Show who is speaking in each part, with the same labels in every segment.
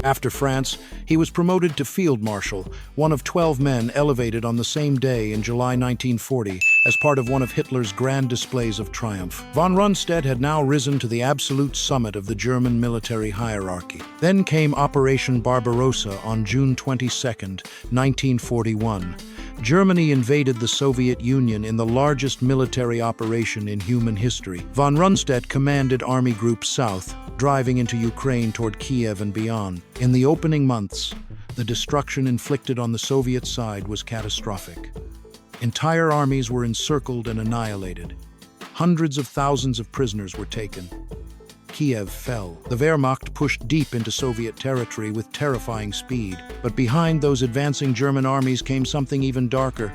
Speaker 1: After France, he was promoted to Field Marshal, one of 12 men elevated on the same day in July 1940 as part of one of Hitler's grand displays of triumph. Von Rundstedt had now risen to the absolute summit of the German military hierarchy. Then came Operation Barbarossa on June 22, 1941. Germany invaded the Soviet Union in the largest military operation in human history. Von Rundstedt commanded Army Group South, driving into Ukraine toward Kiev and beyond. In the opening months, the destruction inflicted on the Soviet side was catastrophic. Entire armies were encircled and annihilated. Hundreds of thousands of prisoners were taken. Kiev fell. The Wehrmacht pushed deep into Soviet territory with terrifying speed. But behind those advancing German armies came something even darker.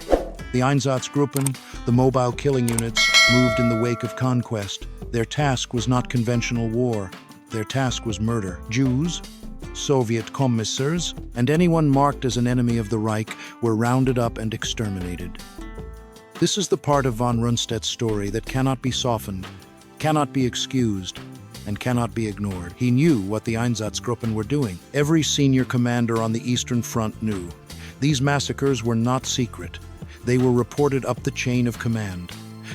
Speaker 1: The Einsatzgruppen, the mobile killing units, moved in the wake of conquest. Their task was not conventional war. Their task was murder. Jews, Soviet commissars, and anyone marked as an enemy of the Reich were rounded up and exterminated. This is the part of von Rundstedt's story that cannot be softened, cannot be excused, and cannot be ignored. He knew what the Einsatzgruppen were doing. Every senior commander on the Eastern Front knew. These massacres were not secret. They were reported up the chain of command.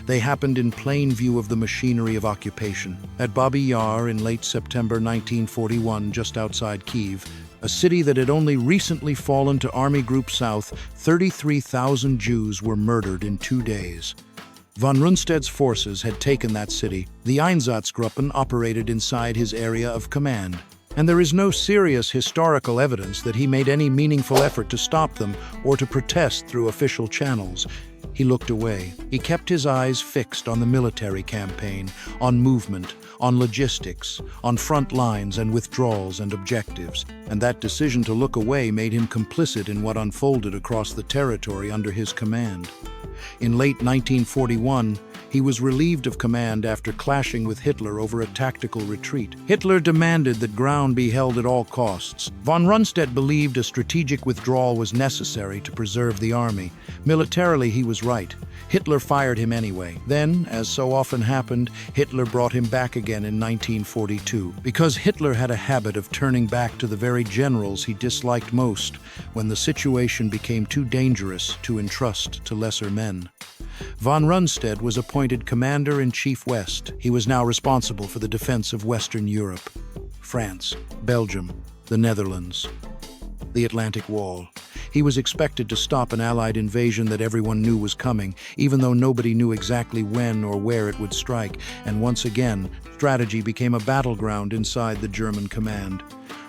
Speaker 1: They happened in plain view of the machinery of occupation. At Babi Yar in late September 1941, just outside Kyiv, a city that had only recently fallen to Army Group South, 33,000 Jews were murdered in 2 days. Von Rundstedt's forces had taken that city. The Einsatzgruppen operated inside his area of command, and there is no serious historical evidence that he made any meaningful effort to stop them or to protest through official channels. He looked away. He kept his eyes fixed on the military campaign, on movement, on logistics, on front lines and withdrawals and objectives. And that decision to look away made him complicit in what unfolded across the territory under his command. In late 1941, he was relieved of command after clashing with Hitler over a tactical retreat. Hitler demanded that ground be held at all costs. Von Rundstedt believed a strategic withdrawal was necessary to preserve the army. Militarily, he was right. Hitler fired him anyway. Then, as so often happened, Hitler brought him back again in 1942. Because Hitler had a habit of turning back to the very generals he disliked most when the situation became too dangerous to entrust to lesser men. Von Rundstedt was appointed Commander-in-Chief West. He was now responsible for the defense of Western Europe, France, Belgium, the Netherlands, the Atlantic Wall. He was expected to stop an Allied invasion that everyone knew was coming, even though nobody knew exactly when or where it would strike. And once again, strategy became a battleground inside the German command.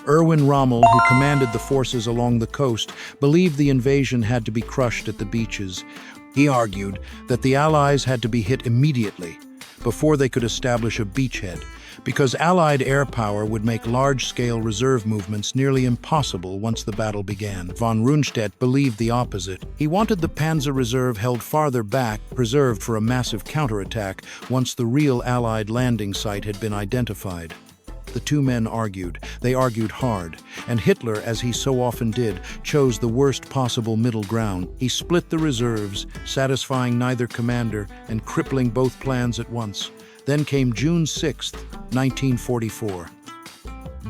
Speaker 1: Erwin Rommel, who commanded the forces along the coast, believed the invasion had to be crushed at the beaches. He argued that the Allies had to be hit immediately, before they could establish a beachhead, because Allied air power would make large-scale reserve movements nearly impossible once the battle began. Von Rundstedt believed the opposite. He wanted the Panzer Reserve held farther back, preserved for a massive counterattack once the real Allied landing site had been identified. The two men argued. They argued hard, and Hitler, as he so often did, chose the worst possible middle ground. He split the reserves, satisfying neither commander and crippling both plans at once. Then came June 6, 1944.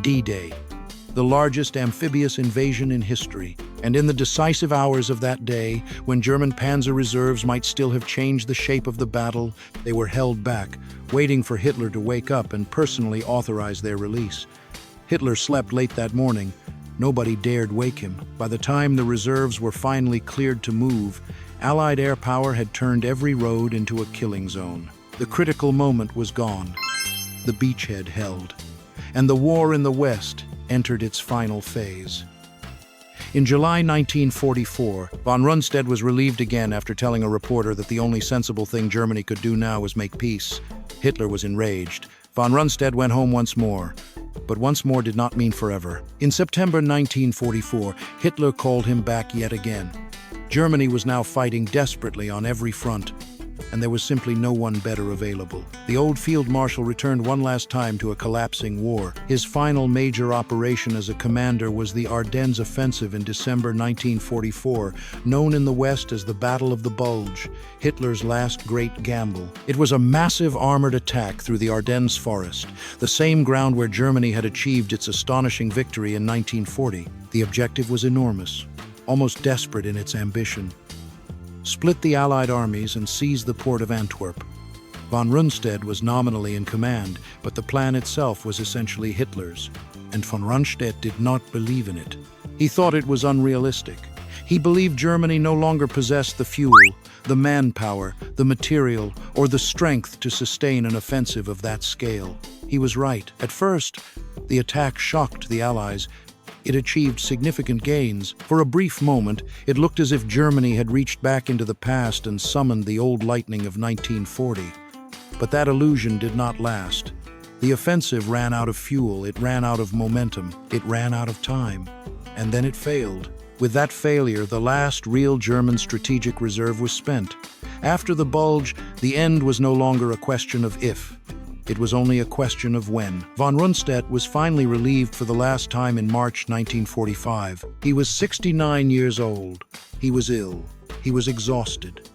Speaker 1: D-Day, the largest amphibious invasion in history. And in the decisive hours of that day, when German panzer reserves might still have changed the shape of the battle, they were held back, waiting for Hitler to wake up and personally authorize their release. Hitler slept late that morning. Nobody dared wake him. By the time the reserves were finally cleared to move, Allied air power had turned every road into a killing zone. The critical moment was gone. The beachhead held. And the war in the West entered its final phase. In July 1944, von Rundstedt was relieved again after telling a reporter that the only sensible thing Germany could do now was make peace. Hitler was enraged. Von Rundstedt went home once more. But once more did not mean forever. In September 1944, Hitler called him back yet again. Germany was now fighting desperately on every front. and there was simply no one better available. The old field marshal returned one last time to a collapsing war. His final major operation as a commander was the Ardennes Offensive in December 1944, known in the West as the Battle of the Bulge, Hitler's last great gamble. It was a massive armored attack through the Ardennes forest, the same ground where Germany had achieved its astonishing victory in 1940. The objective was enormous, almost desperate in its ambition. Split the Allied armies and seize the port of Antwerp. Von Rundstedt was nominally in command, but the plan itself was essentially Hitler's, and von Rundstedt did not believe in it. He thought it was unrealistic. He believed Germany no longer possessed the fuel, the manpower, the material, or the strength to sustain an offensive of that scale. He was right. At first, the attack shocked the Allies. It achieved significant gains. For a brief moment, it looked as if Germany had reached back into the past and summoned the old lightning of 1940. But that illusion did not last. The offensive ran out of fuel, it ran out of momentum, it ran out of time. And then it failed. With that failure, the last real German strategic reserve was spent. After the Bulge, the end was no longer a question of if. It was only a question of when. Von Rundstedt was finally relieved for the last time in March 1945. He was 69 years old. He was ill. He was exhausted.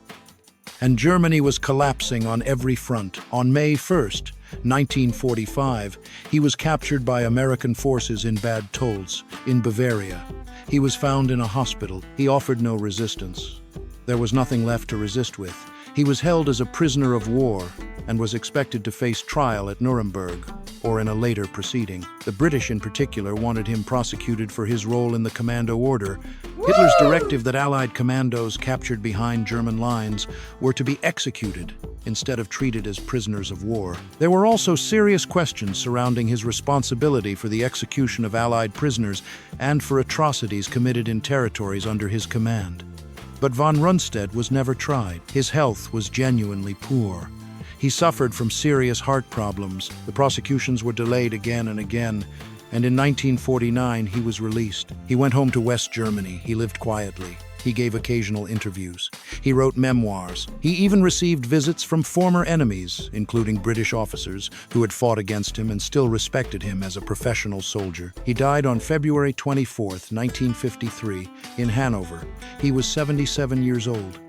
Speaker 1: And Germany was collapsing on every front. On May 1st, 1945, he was captured by American forces in Bad Tolz, in Bavaria. He was found in a hospital. He offered no resistance. There was nothing left to resist with. He was held as a prisoner of war and was expected to face trial at Nuremberg or in a later proceeding. The British in particular wanted him prosecuted for his role in the Commando Order. Hitler's directive that Allied commandos captured behind German lines were to be executed instead of treated as prisoners of war. There were also serious questions surrounding his responsibility for the execution of Allied prisoners and for atrocities committed in territories under his command. But von Rundstedt was never tried. His health was genuinely poor. He suffered from serious heart problems. The prosecutions were delayed again and again, and in 1949 he was released. He went home to West Germany. He lived quietly. He gave occasional interviews. He wrote memoirs. He even received visits from former enemies, including British officers who had fought against him and still respected him as a professional soldier. He died on February 24, 1953, in Hanover. He was 77 years old.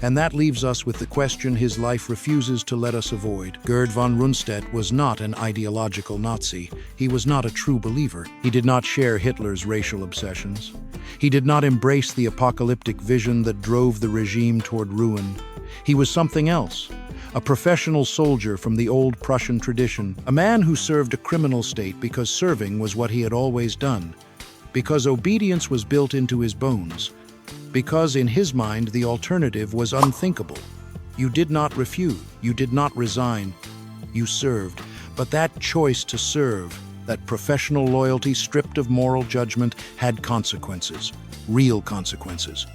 Speaker 1: And that leaves us with the question his life refuses to let us avoid. Gerd von Rundstedt was not an ideological Nazi. He was not a true believer. He did not share Hitler's racial obsessions. He did not embrace the apocalyptic vision that drove the regime toward ruin. He was something else. A professional soldier from the old Prussian tradition. A man who served a criminal state because serving was what he had always done. Because obedience was built into his bones. Because in his mind the alternative was unthinkable. You did not refuse, you did not resign, you served. But that choice to serve, that professional loyalty stripped of moral judgment, had consequences, real consequences.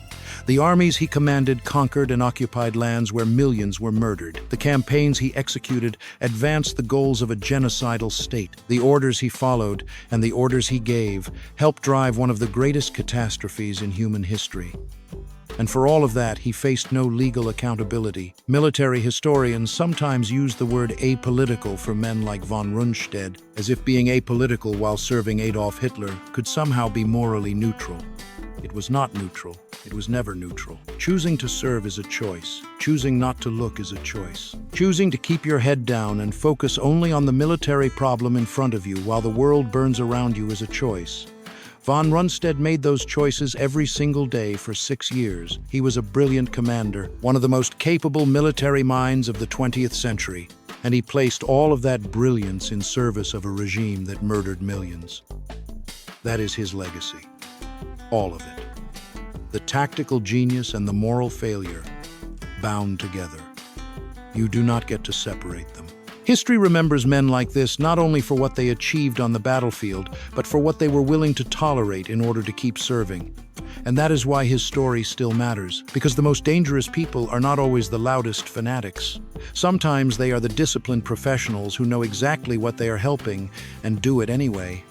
Speaker 1: The armies he commanded conquered and occupied lands where millions were murdered. The campaigns he executed advanced the goals of a genocidal state. The orders he followed and the orders he gave helped drive one of the greatest catastrophes in human history. And for all of that, he faced no legal accountability. Military historians sometimes use the word apolitical for men like von Rundstedt, as if being apolitical while serving Adolf Hitler could somehow be morally neutral. It was not neutral. It was never neutral. Choosing to serve is a choice. Choosing not to look is a choice. Choosing to keep your head down and focus only on the military problem in front of you while the world burns around you is a choice. Von Rundstedt made those choices every single day for 6 years. He was a brilliant commander, one of the most capable military minds of the 20th century, and he placed all of that brilliance in service of a regime that murdered millions. That is his legacy. All of it. The tactical genius and the moral failure, bound together. You do not get to separate them. History remembers men like this not only for what they achieved on the battlefield, but for what they were willing to tolerate in order to keep serving. And that is why his story still matters, because the most dangerous people are not always the loudest fanatics. Sometimes they are the disciplined professionals who know exactly what they are helping and do it anyway.